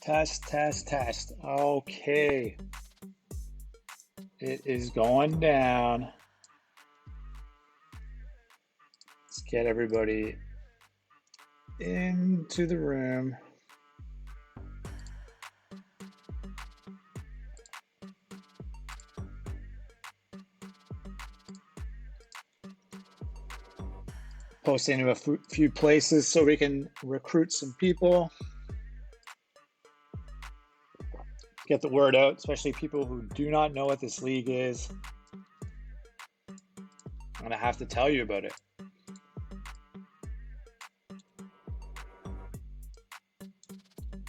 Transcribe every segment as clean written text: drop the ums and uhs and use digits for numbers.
Test, test, test. Okay. It is going down. Let's get everybody into the room. Posting to a few places so we can recruit some people. Get the word out, especially people who do not know what this league is. I'm going to have to tell you about it.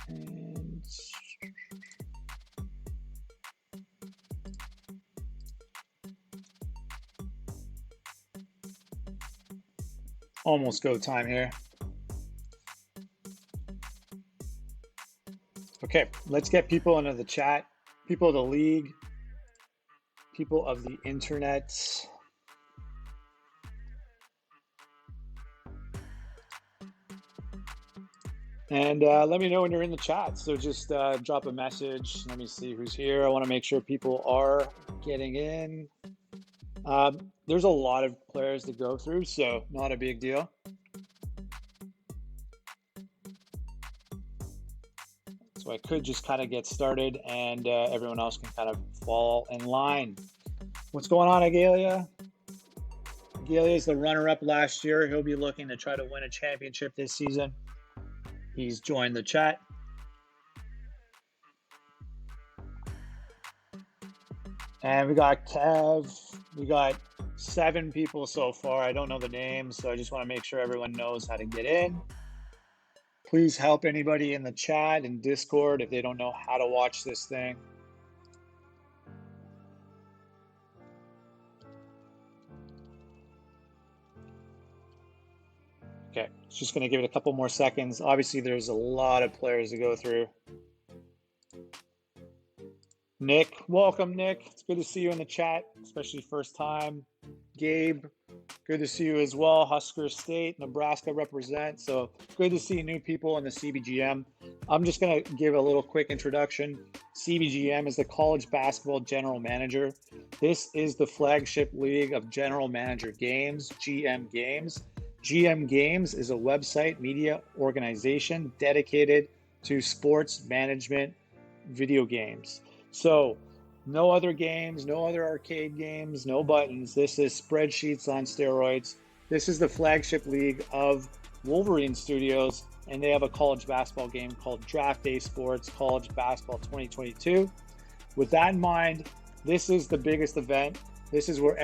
And almost go time here. Okay, let's get people into the chat, people of the league, people of the internet. And let me know when you're in the chat. So just drop a message. Let me see who's here. I want to make sure people are getting in. There's a lot of players to go through, so not a big deal. So I could just kind of get started and everyone else can kind of fall in line. What's going on, Agalia? Agalia is the runner-up last year. He'll be looking to try to win a championship this season. He's joined the chat. And we got Kev. We got 7 people so far. I don't know the names, so I just want to make sure everyone knows how to get in. Please help anybody in the chat and Discord if they don't know how to watch this thing. Okay, just going to give it a couple more seconds. Obviously, there's a lot of players to go through. Nick, welcome, Nick. It's good to see you in the chat, especially first time. Gabe, good to see you as well. Husker State, Nebraska represent. So good to see new people in the CBGM. I'm just going to give a little quick introduction. CBGM is the College Basketball General Manager. This is the flagship league of General Manager Games, GM Games. GM Games is a website media organization dedicated to sports management video games. So no other games, no other arcade games, no buttons. This is spreadsheets on steroids. This is the flagship league of Wolverine Studios, and they have a college basketball game called Draft Day Sports College Basketball 2022. With that in mind, this is the biggest event. This is where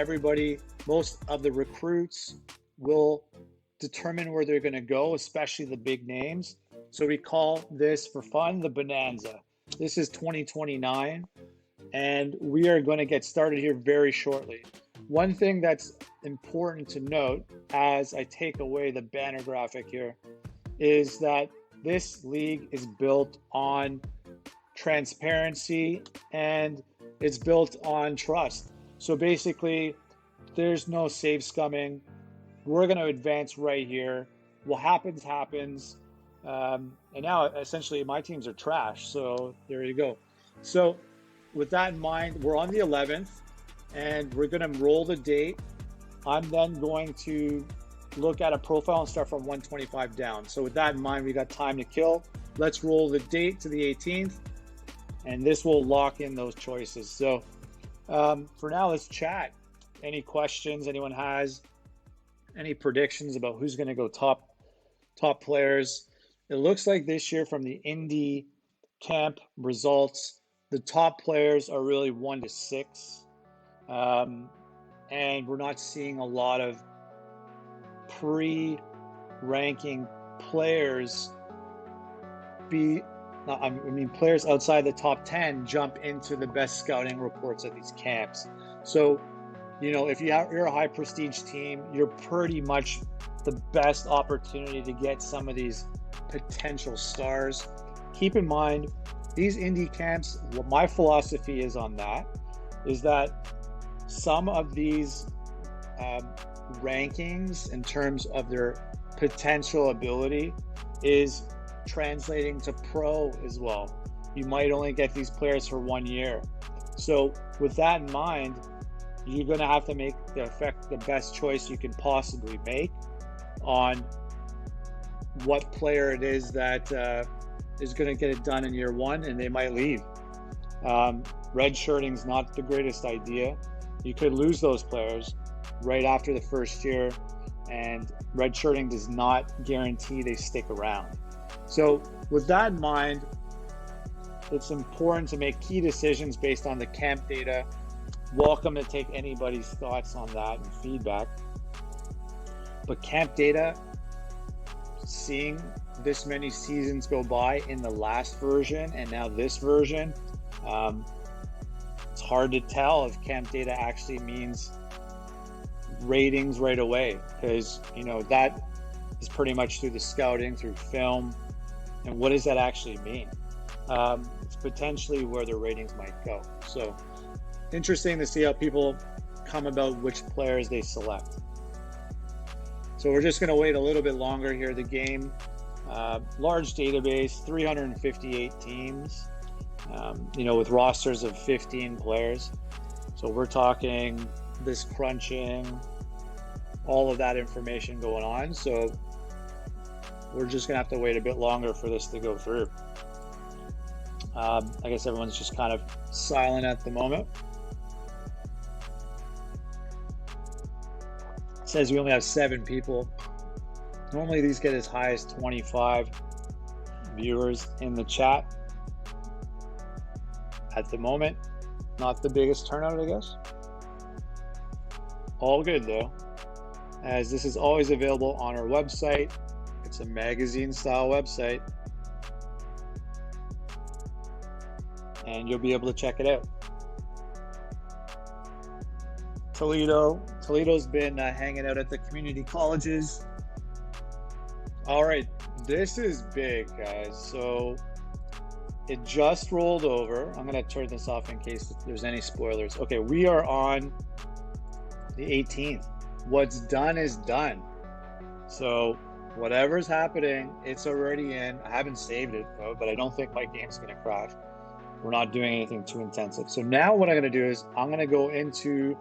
most of the recruits will determine where they're going to go, especially the big names. So we call this, for fun, the Bonanza. This is 2029, and we are going to get started here very shortly. One thing that's important to note as I take away the banner graphic here is that this league is built on transparency and it's built on trust. So basically, there's no save scumming. We're going to advance right here. What happens, happens. And now, essentially, my teams are trash. So there you go. So with that in mind, we're on the 11th, and we're going to roll the date. I'm then going to look at a profile and start from 125 down. So with that in mind, we got time to kill. Let's roll the date to the 18th, and this will lock in those choices. So for now, let's chat. Any questions anyone has? Any predictions about who's going to go top players? It looks like this year from the Indy camp results, the top players are really 1 to 6. And we're not seeing a lot of pre-ranking players players outside the top 10 jump into the best scouting reports at these camps. So, if you're a high prestige team, you're pretty much the best opportunity to get some of these potential stars. Keep in mind, these indie camps, what my philosophy is on that is that some of these rankings in terms of their potential ability is translating to pro as well. You might only get these players for 1 year. So with that in mind, you're going to have to make the best choice you can possibly make on what player it is that is going to get it done in year one, and they might leave. Redshirting is not the greatest idea. You could lose those players right after the first year, and redshirting does not guarantee they stick around. So with that in mind, it's important to make key decisions based on the camp data. Welcome to take anybody's thoughts on that and feedback. But camp data, seeing this many seasons go by in the last version and now this version, it's hard to tell if camp data actually means ratings right away, because that is pretty much through the scouting, through film, and what does that actually mean? It's potentially where the ratings might go. So interesting to see how people come about which players they select. So we're just going to wait a little bit longer here. The game, large database, 358 teams, with rosters of 15 players. So we're talking this crunching, all of that information going on. So we're just going to have to wait a bit longer for this to go through. I guess everyone's just kind of silent at the moment. It says we only have 7 people. Normally these get as high as 25 viewers in the chat. At the moment, not the biggest turnout, I guess. All good though, as this is always available on our website. It's a magazine style website, and you'll be able to check it out. Toledo's been hanging out at the community colleges. All right, this is big, guys. So it just rolled over. I'm gonna turn this off in case there's any spoilers. Okay, we are on the 18th. What's done is done. So whatever's happening, it's already in. I haven't saved it though, but I don't think my game's gonna crash. We're not doing anything too intensive. So now what I'm gonna do is I'm gonna go into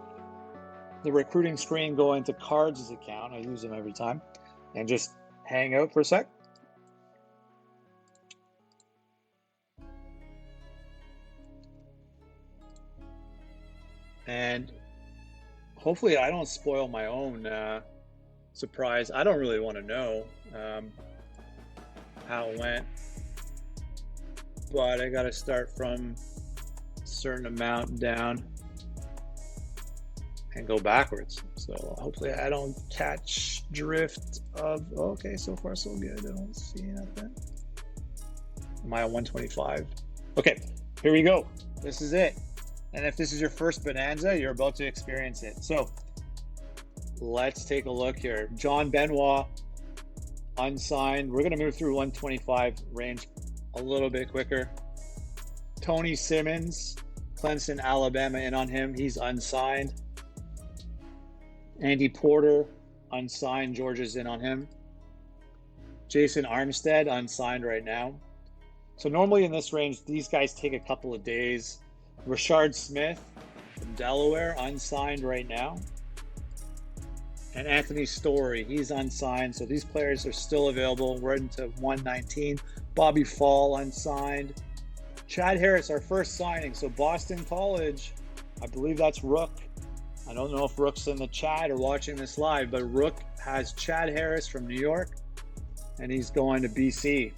the recruiting screen, go into Cards' account. I use them every time, and just hang out for a sec. And hopefully I don't spoil my own surprise. I don't really want to know how it went, but I got to start from a certain amount down and go backwards. So hopefully I don't catch drift of, okay, so far so good. I don't see nothing. Am I at 125? Okay, here we go. This is it. And if this is your first Bonanza, you're about to experience it. So let's take a look here. John Benoit, unsigned. We're going to move through 125 range a little bit quicker. Tony Simmons, Clemson, Alabama, in on him. He's unsigned. Andy Porter, unsigned. Georgia's in on him. Jason Armstead, unsigned right now. So normally in this range, these guys take a couple of days. Rashard Smith from Delaware, unsigned right now. And Anthony Story, he's unsigned. So these players are still available. We're into 119. Bobby Fall, unsigned. Chad Harris, our first signing. So Boston College, I believe that's Rook. I don't know if Rook's in the chat or watching this live, but Rook has Chad Harris from New York, and he's going to BC.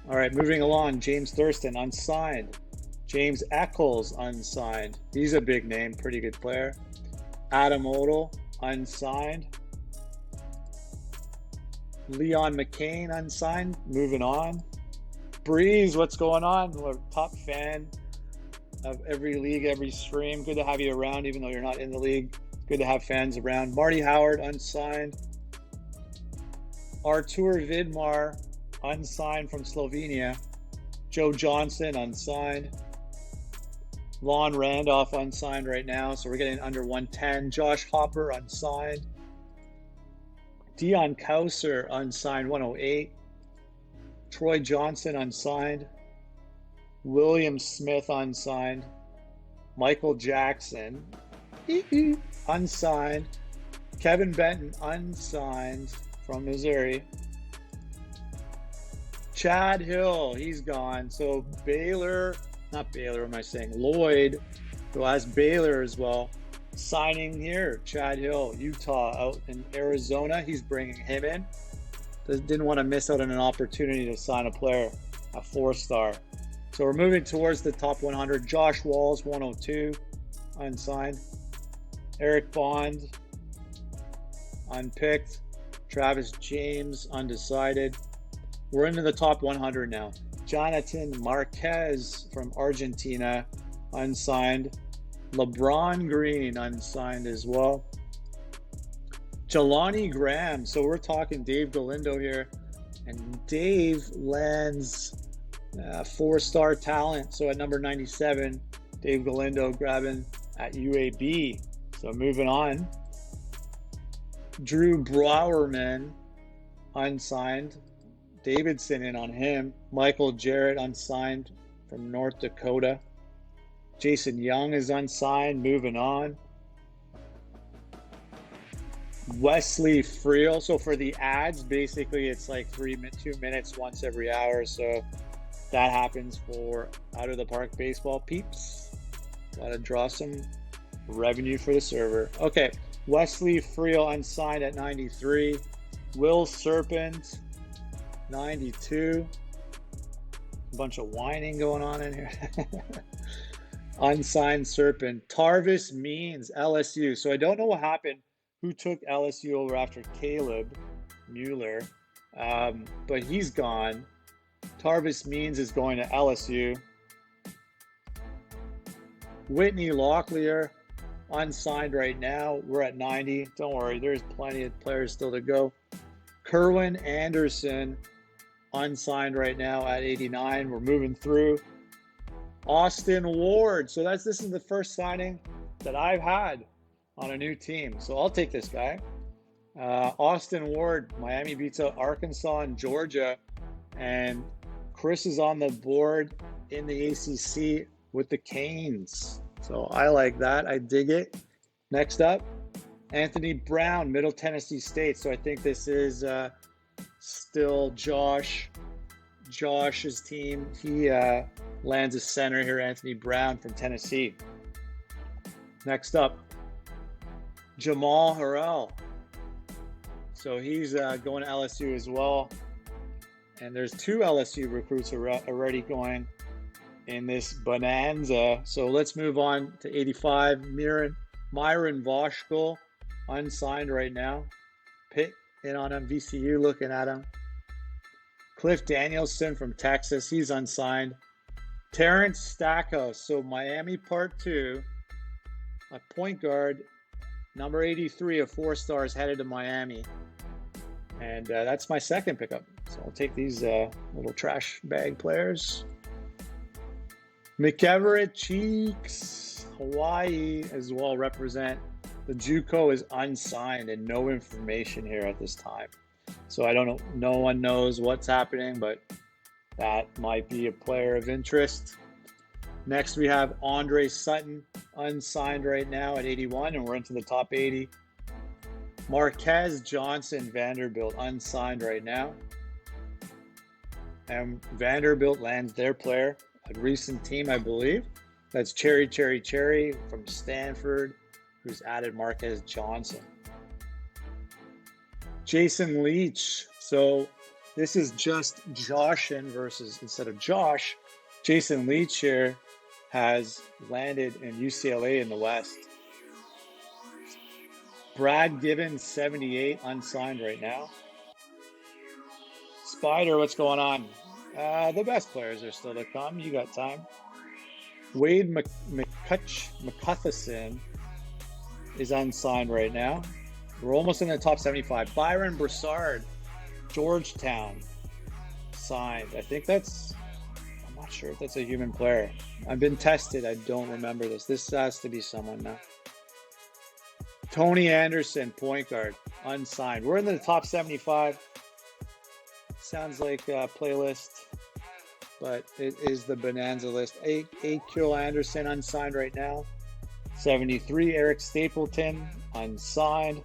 All right, moving along, James Thurston, unsigned. James Eccles, unsigned. He's a big name, pretty good player. Adam Odell, unsigned. Leon McCain, unsigned. Moving on. Breeze, what's going on? We're a top fan of every league, every stream. Good to have you around, even though you're not in the league. Good to have fans around. Marty Howard, unsigned. Artur Vidmar, unsigned from Slovenia. Joe Johnson, unsigned. Lon Randolph, unsigned right now, so we're getting under 110. Josh Hopper, unsigned. Dion Kauser, unsigned, 108. Troy Johnson unsigned. William Smith unsigned. Michael Jackson unsigned. Kevin Benton unsigned from Missouri. Chad Hill, he's gone. So Baylor, not Baylor, what am I saying? Lloyd, who has Baylor as well, signing here. Chad Hill, Utah, out in Arizona. He's bringing him in. Didn't want to miss out on an opportunity to sign a player, a 4-star. So we're moving towards the top 100. Josh Walls, 102, unsigned. Eric Bond, unpicked. Travis James, undecided. We're into the top 100 now. Jonathan Marquez from Argentina, unsigned. LeBron Green, unsigned as well. Jelani Graham. So we're talking Dave Galindo here. And Dave lands 4-star talent. So at number 97, Dave Galindo grabbing at UAB. So moving on. Drew Browerman, unsigned. Davidson in on him. Michael Jarrett, unsigned from North Dakota. Jason Young is unsigned. Moving on. Wesley Friel. So for the ads, basically it's like 2 minutes once every hour. So that happens for Out of the Park Baseball peeps. Gotta draw some revenue for the server. Okay, Wesley Friel unsigned at 93. Will Serpent, 92. A bunch of whining going on in here. Unsigned Serpent. Tarvis Means, LSU. So I don't know what happened. Who took LSU over after Caleb Mueller? But he's gone. Tarvis Means is going to LSU. Whitney Locklear, unsigned right now. We're at 90. Don't worry, there's plenty of players still to go. Kerwin Anderson, unsigned right now at 89. We're moving through. Austin Ward. So this is the first signing that I've had on a new team. So I'll take this guy. Austin Ward, Miami beats out Arkansas and Georgia. And Chris is on the board in the ACC with the Canes. So I like that. I dig it. Next up, Anthony Brown, Middle Tennessee State. So I think this is still Josh's team. He lands a center here, Anthony Brown from Tennessee. Next up, Jamal Harrell. So he's going to LSU as well. And there's 2 LSU recruits already going in this bonanza. So let's move on to 85. Myron Voshkul, unsigned right now. Pitt in on him. VCU looking at him. Cliff Danielson from Texas, he's unsigned. Terrence Stackhouse, so Miami Part 2, a point guard, number 83 of 4 stars, headed to Miami. And that's my second pickup. So I'll take these little trash bag players. McEverett Cheeks, Hawaii as well represent. The JUCO is unsigned and no information here at this time. So I don't know, no one knows what's happening, but that might be a player of interest. Next we have Andre Sutton, unsigned right now at 81, and we're into the top 80. Marquez Johnson, Vanderbilt, unsigned right now. And Vanderbilt lands their player, a recent team, I believe. That's Cherry from Stanford, who's added Marquez Johnson. Jason Leach. So this is just Joshin versus, instead of Josh, Jason Leach here has landed in UCLA in the West. Brad Gibbons, 78, unsigned right now. Spider, what's going on? The best players are still to come. You got time. Wade McCutcheon is unsigned right now. We're almost in the top 75. Byron Broussard, Georgetown, signed. I think that's, I'm not sure if that's a human player. I've been tested. I don't remember this. This has to be someone now. Tony Anderson, point guard, unsigned. We're in the top 75. Sounds like a playlist, but it is the Bonanza list. Akil Anderson unsigned right now. 73, Eric Stapleton unsigned.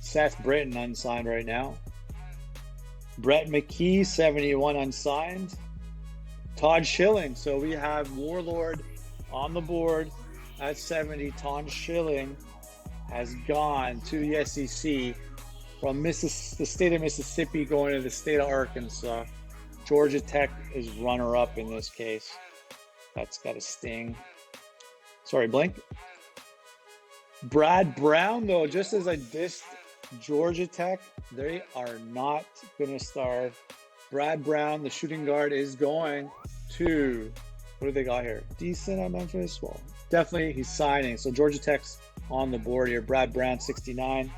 Seth Britton unsigned right now. Brett McKee, 71 unsigned. Todd Schilling. So we have Warlord on the board at 70. Todd Schilling has gone to the SEC from the state of Mississippi going to the state of Arkansas. Georgia Tech is runner-up in this case. That's got a sting. Sorry, blink. Brad Brown, though, just as I dissed Georgia Tech, they are not going to starve. Brad Brown, the shooting guard, is going to, what do they got here? Decent at Memphis? Well, definitely he's signing. So Georgia Tech's on the board here. Brad Brown, 69.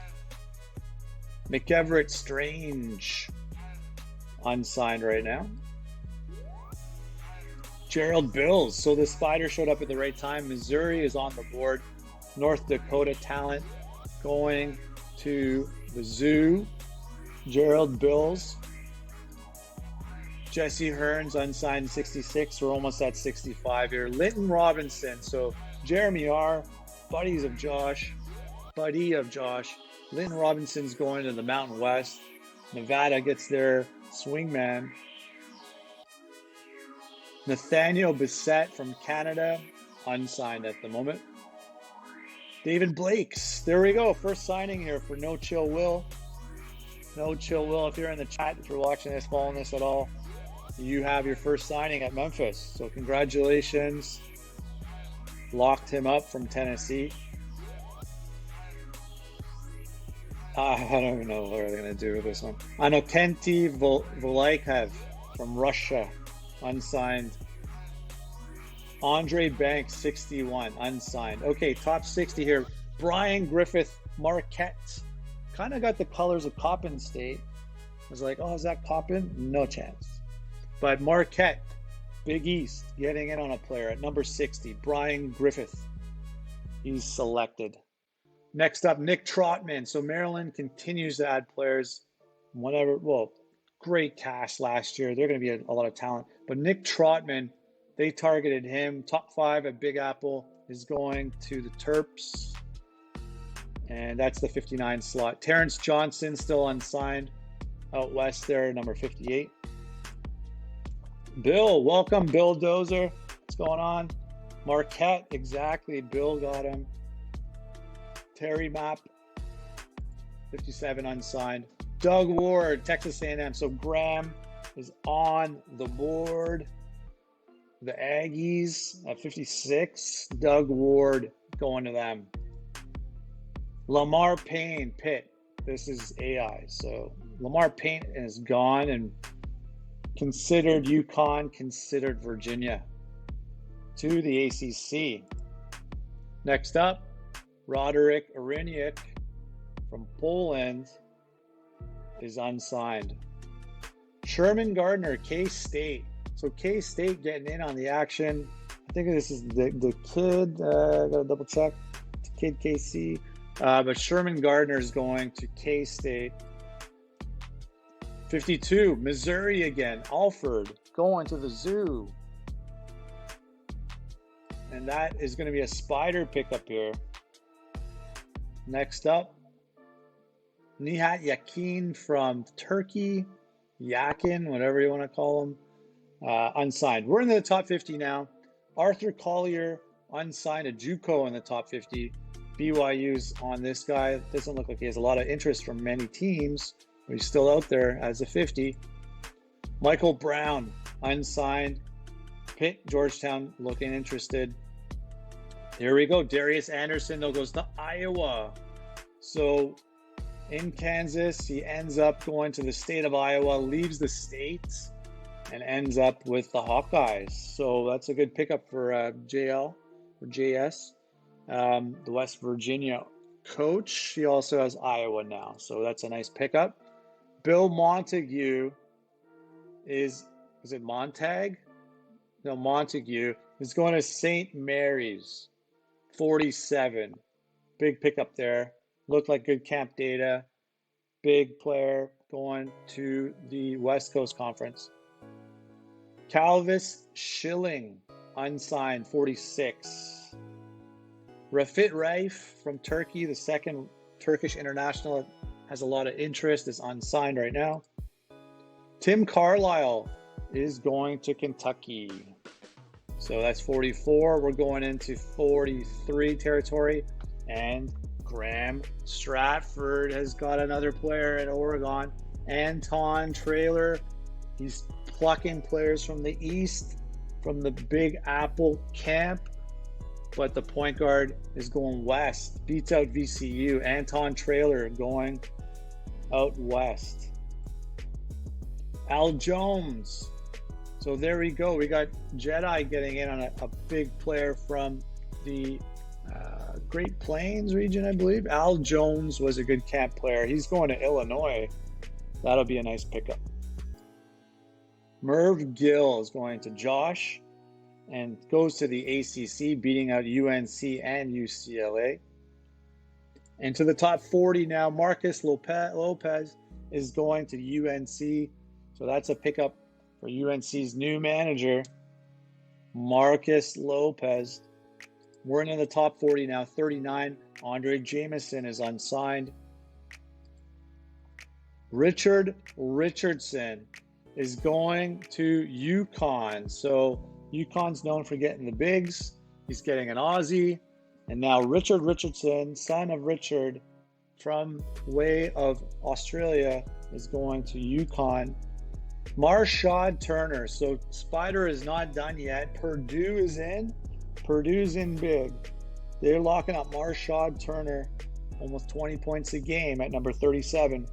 McEverett Strange, unsigned right now. Gerald Bills. So the Spider showed up at the right time. Missouri is on the board. North Dakota talent going to the zoo. Gerald Bills. Jesse Hearns unsigned 66. We're almost at 65 here. Linton Robinson. So Jeremy R. Buddy of Josh. Linton Robinson's going to the Mountain West. Nevada gets their swingman. Nathaniel Bissett from Canada, unsigned at the moment. David Blakes, there we go. First signing here for No Chill Will. No Chill Will, if you're in the chat, if you're watching this, following this at all, you have your first signing at Memphis. So congratulations. Locked him up from Tennessee. I don't even know what they're going to do with this one. Inokenti Volaikev from Russia, unsigned. Andre Banks, 61, unsigned. Okay, top 60 here. Brian Griffith Marquette. Kind of got the colors of Coppin State. I was like, oh, is that Coppin? No chance. But Marquette, Big East, getting in on a player at number 60. Brian Griffith. He's selected. Next up, Nick Trotman. So Maryland continues to add players. Well, great cast last year. They're going to be a lot of talent. But Nick Trotman, they targeted him. Top 5 at Big Apple is going to the Terps. And that's the 59 slot. Terrence Johnson still unsigned out west there, number 58. Bill, welcome, Bill Dozer. What's going on? Marquette, exactly. Bill got him. Terry Mapp, 57 unsigned. Doug Ward, Texas A&M. So Graham is on the board. The Aggies at 56. Doug Ward going to them. Lamar Payne, Pitt. This is AI. So Lamar Payne is gone and considered UConn, considered Virginia to the ACC. Next up, Roderick Oriniak from Poland is unsigned. Sherman Gardner, K-State. So K-State getting in on the action. I think this is the kid. Gotta double check. Kid KC. But Sherman Gardner is going to K-State. 52, Missouri again. Alford going to the zoo. And that is going to be a Spider pickup here. Next up, Nihat Yakin from Turkey. Yakin, whatever you want to call him. Unsigned. We're in the top 50 now. Arthur Collier, unsigned. A JUCO in the top 50. BYU's on this guy. Doesn't look like he has a lot of interest from many teams, but he's still out there as a 50. Michael Brown, unsigned. Pitt, Georgetown, looking interested. Here we go. Darius Anderson, though, goes to Iowa. So in Kansas, he ends up going to the state of Iowa, leaves the state, and ends up with the Hawkeyes. So that's a good pickup for JL or JS. The West Virginia coach. He also has Iowa now. So that's a nice pickup. Bill Montague is it Montag? No, Montague is going to St. Mary's. 47. Big pickup there. Looked like good camp data. Big player. going to the West Coast Conference. Calvis Schilling, unsigned, 46. Rafit Raif from Turkey, the second Turkish international, has a lot of interest, is unsigned right now. Tim Carlisle is going to Kentucky. So that's 44. We're going into 43 territory. And Graham Stratford has got another player at Oregon. Anton Traylor. He's plucking players from the East, from the Big Apple camp. But the point guard is going west. Beats out VCU. Anton Traylor going out west. Al Jones. So there we go. We got Jedi getting in on a big player from the Great Plains region, I believe. Al Jones was a good camp player. He's going to Illinois. That'll be a nice pickup. Merv Gill is going to Josh and goes to the ACC, beating out UNC and UCLA. And to the top 40 now, Marcus Lopez is going to UNC. So that's a pickup for UNC's new manager, Marcus Lopez. We're in the top 40 now, 39. Andre Jameson is unsigned. Richard Richardson is going to UConn. So UConn's known for getting the bigs. He's getting an Aussie. And now Richard Richardson, son of Richard from way of Australia, is going to UConn. Marshad Turner. So Spider is not done yet. Purdue is in. Purdue's in big. They're locking up Marshad Turner, almost 20 points a game at number 37.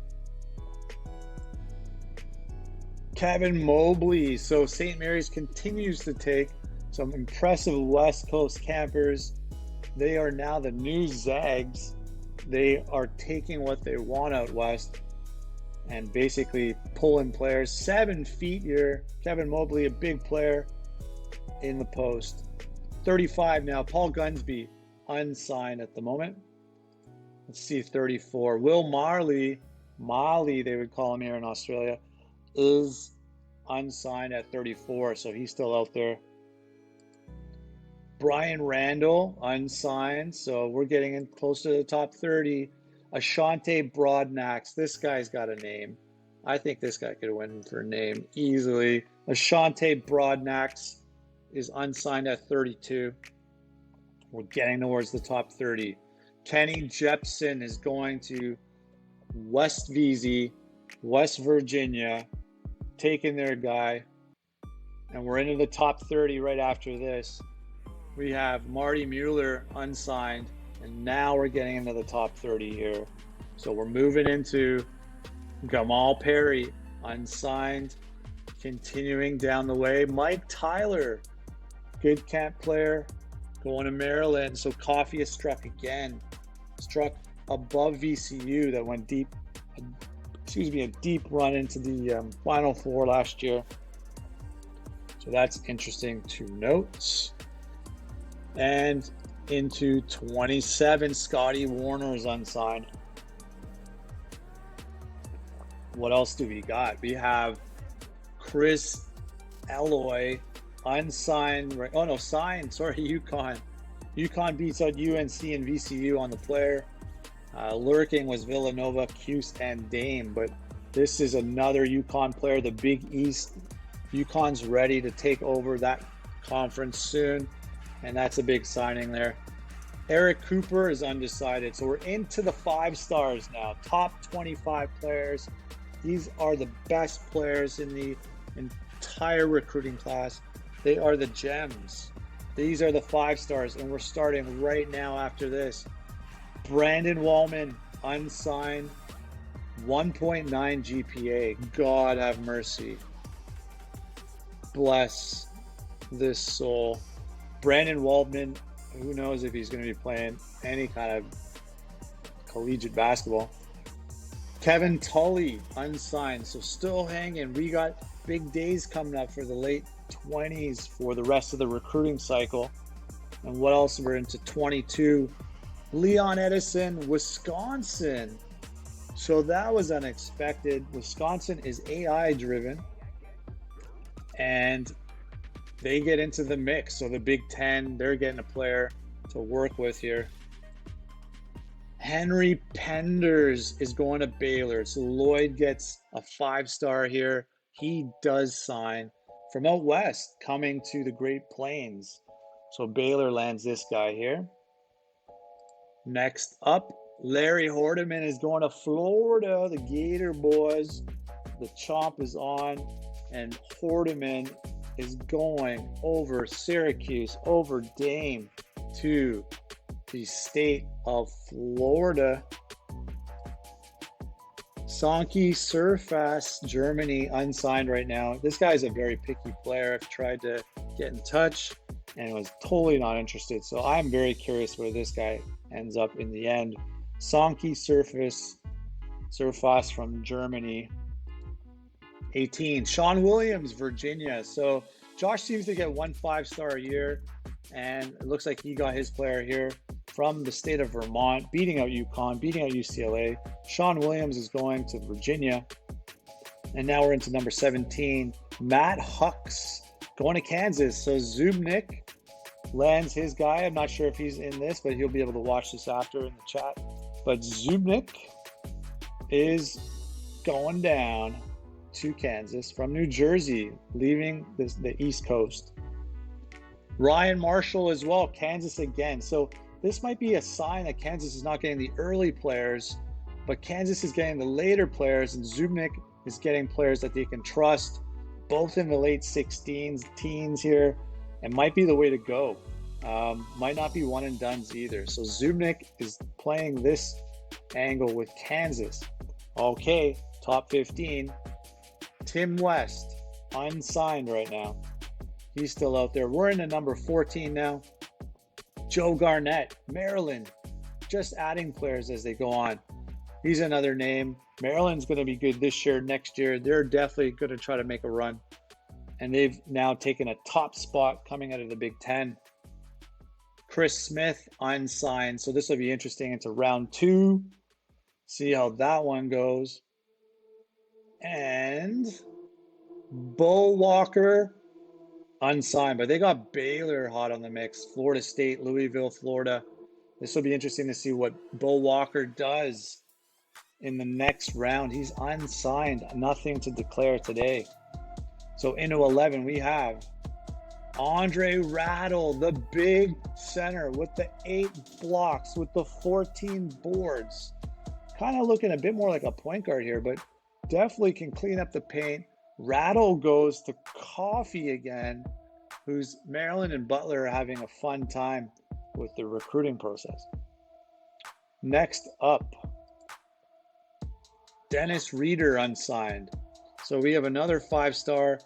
Kevin Mobley. So St. Mary's continues to take some impressive West Coast campers. They are now the new Zags. They are taking what they want out west and basically pulling players. 7 feet here. Kevin Mobley, a big player in the post. 35 now. Paul Gunsby, unsigned at the moment. Let's see, 34. Will Marley, they would call him here in Australia, is unsigned at 34, so he's still out there. Brian Randall, unsigned, so we're getting in close to the top 30. Ashante Broadnax, this guy's got a name. I think this guy could win for a name easily. Ashante Broadnax is unsigned at 32. We're getting towards the top 30. Kenny Jepson is going to West VZ, West Virginia, taking their guy. And we're into the top 30 right after this. We have Marty Mueller unsigned, and now we're getting into the top 30 here. So we're moving into Gamal Perry, unsigned, continuing down the way. Mike Tyler, good camp player, going to Maryland. So Coffee has struck again, struck above VCU that went deep, a deep run into the Final Four last year. So that's interesting to note. And into 27, Scotty Warner is unsigned. What else do we got? We have Chris Eloy, unsigned. Signed. Sorry, UConn. UConn beats out UNC and VCU on the player. Lurking was Villanova, Cuse, and Dame. But this is another UConn player, the Big East. UConn's ready to take over that conference soon. And that's a big signing there. Eric Cooper is undecided. So we're into the 5 stars now. Top 25 players. These are the best players in the entire recruiting class. They are the gems. These are the 5 stars. And we're starting right now after this. Brandon Wallman, unsigned. 1.9 GPA. God have mercy. Bless this soul. Brandon Waldman, who knows if he's going to be playing any kind of collegiate basketball. Kevin Tully, unsigned, so still hanging. We got big days coming up for the late 20s for the rest of the recruiting cycle. And what else? We're into 22. Leon Edison, Wisconsin. So that was unexpected. Wisconsin is AI driven, and they get into the mix. So the Big Ten, they're getting a player to work with here. Henry Penders is going to Baylor. So Lloyd gets a 5-star here. He does sign from out west, coming to the Great Plains. So Baylor lands this guy here. Next up, Larry Hordeman is going to Florida. The Gator boys. The chomp is on, and Hordeman is going over Syracuse, over Dame to the state of Florida. Sonky Surface, Germany, unsigned right now. This guy's a very picky player. I've tried to get in touch and was totally not interested. So I'm very curious where this guy ends up in the end. Sonky Surface from Germany. 18, Sean Williams, Virginia. So Josh seems to get 1 5-star a year, and it looks like he got his player here from the state of Vermont, beating out UConn, beating out UCLA. Sean Williams is going to Virginia. And now we're into number 17, Matt Hucks going to Kansas. So Zubnik lands his guy. I'm not sure if he's in this, but he'll be able to watch this after in the chat. But Zubnik is going down to Kansas from New Jersey, leaving the East Coast. Ryan Marshall as well, Kansas again. So this might be a sign that Kansas is not getting the early players, but Kansas is getting the later players, and Zubnik is getting players that they can trust, both in the late 16s, teens here, and might be the way to go. Might not be one and dones either. So Zubnik is playing this angle with Kansas. Okay, top 15. Tim West, unsigned right now. He's still out there. We're in the number 14 now. Joe Garnett, Maryland, just adding players as they go on. He's another name. Maryland's going to be good this year, next year. They're definitely going to try to make a run. And they've now taken a top spot coming out of the Big Ten. Chris Smith, unsigned. So this will be interesting into round 2. See how that one goes. And Bo Walker, unsigned, but they got Baylor hot on the mix. Florida State, Louisville, Florida. This will be interesting to see what Bo Walker does in the next round. He's unsigned, nothing to declare today. So into 11, we have Andre Rattle, the big center with the 8 blocks, with the 14 boards. Kind of looking a bit more like a point guard here, but definitely can clean up the paint. Rattle goes to Coffee again, who's Maryland and Butler are having a fun time with the recruiting process. Next up, Dennis Reeder, unsigned. So we have another 5-star.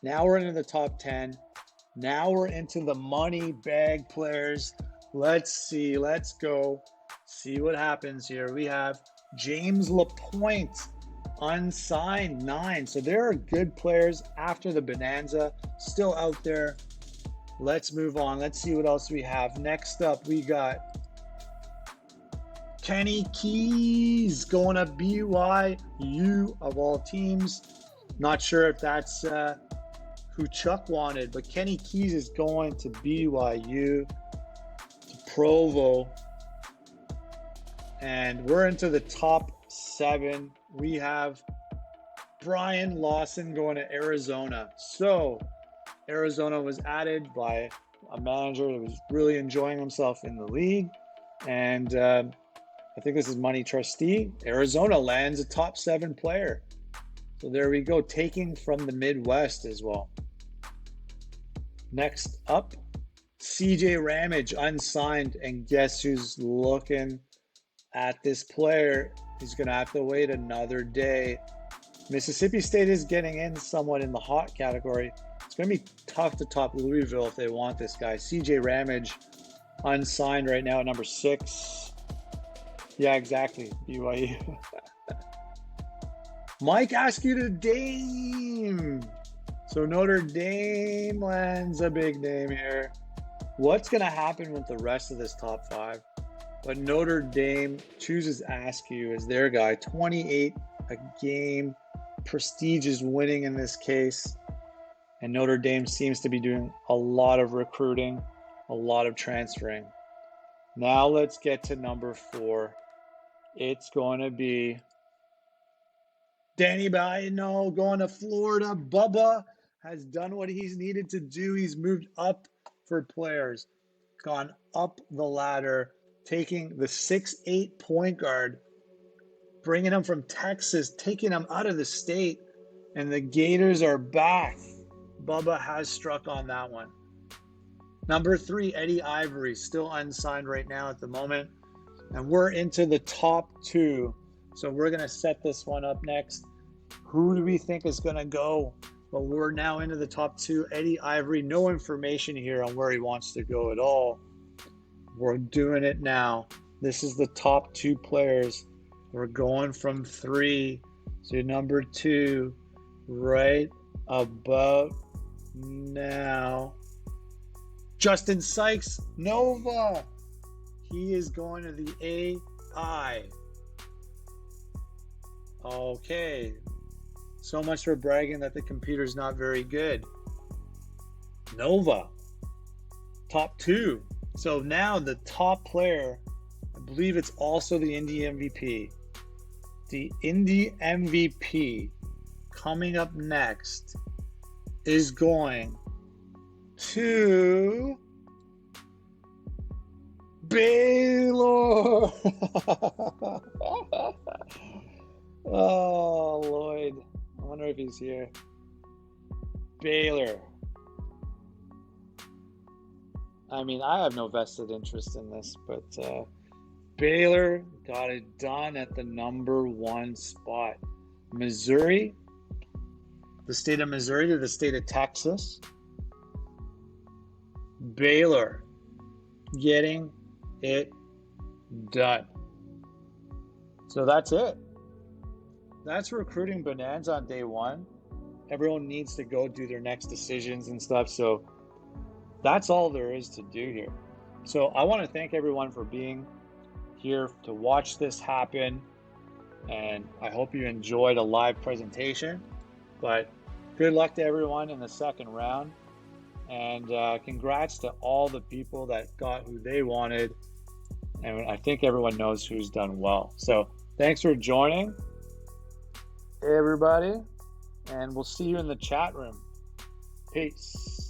Now we're into the top 10. Now we're into the money bag players. Let's see. Let's go. See what happens here. We have James LaPointe, unsigned, 9. So there are good players after the Bonanza still out there. Let's move on. Let's see what else we have. Next up, we got Kenny Keys going to BYU of all teams. Not sure if that's who Chuck wanted, but Kenny Keys is going to BYU, to Provo. And we're into the top 7. We have Brian Lawson going to Arizona. So Arizona was added by a manager that was really enjoying himself in the league. And I think this is Money Trustee. Arizona lands a top 7 player. So there we go, taking from the Midwest as well. Next up, CJ Ramage, unsigned. And guess who's looking at this player? He's going to have to wait another day. Mississippi State is getting in somewhat in the hot category. It's going to be tough to top Louisville if they want this guy. CJ Ramage, unsigned right now at number 6. Yeah, exactly. BYU. Mike Askew to Dame. So Notre Dame lands a big name here. What's going to happen with the rest of this top 5? but Notre Dame chooses Askew as their guy. 28 a game. Prestige is winning in this case. And Notre Dame seems to be doing a lot of recruiting, a lot of transferring. Now let's get to number 4. It's going to be Danny Baino going to Florida. Bubba has done what he's needed to do. He's moved up for players, gone up the ladder, taking the 6'8" point guard, bringing him from Texas, taking him out of the state, and the Gators are back. Bubba has struck on that one. Number 3, Eddie Ivory, still unsigned right now at the moment. And we're into the top 2. So we're going to set this one up next. Who do we think is going to go? Well, we're now into the top 2. Eddie Ivory, no information here on where he wants to go at all. We're doing it now. This is the top 2 players. We're going from 3 to number 2 right about now. Justin Sykes, Nova. He is going to the AI. Okay. So much for bragging that the computer's not very good. Nova. Top 2. So now the top player, I believe it's also the Indy MVP. The Indy MVP coming up next is going to Baylor. Oh, Lloyd. I wonder if he's here. Baylor. I mean, I have no vested interest in this, but Baylor got it done at the number 1 spot. Missouri, the state of Missouri to the state of Texas. Baylor getting it done. So that's it. That's recruiting Bonanza on day 1. Everyone needs to go do their next decisions and stuff. So that's all there is to do here. So I want to thank everyone for being here to watch this happen. And I hope you enjoyed a live presentation. But good luck to everyone in the second round. And congrats to all the people that got who they wanted. And I think everyone knows who's done well. So thanks for joining, everybody. And we'll see you in the chat room. Peace.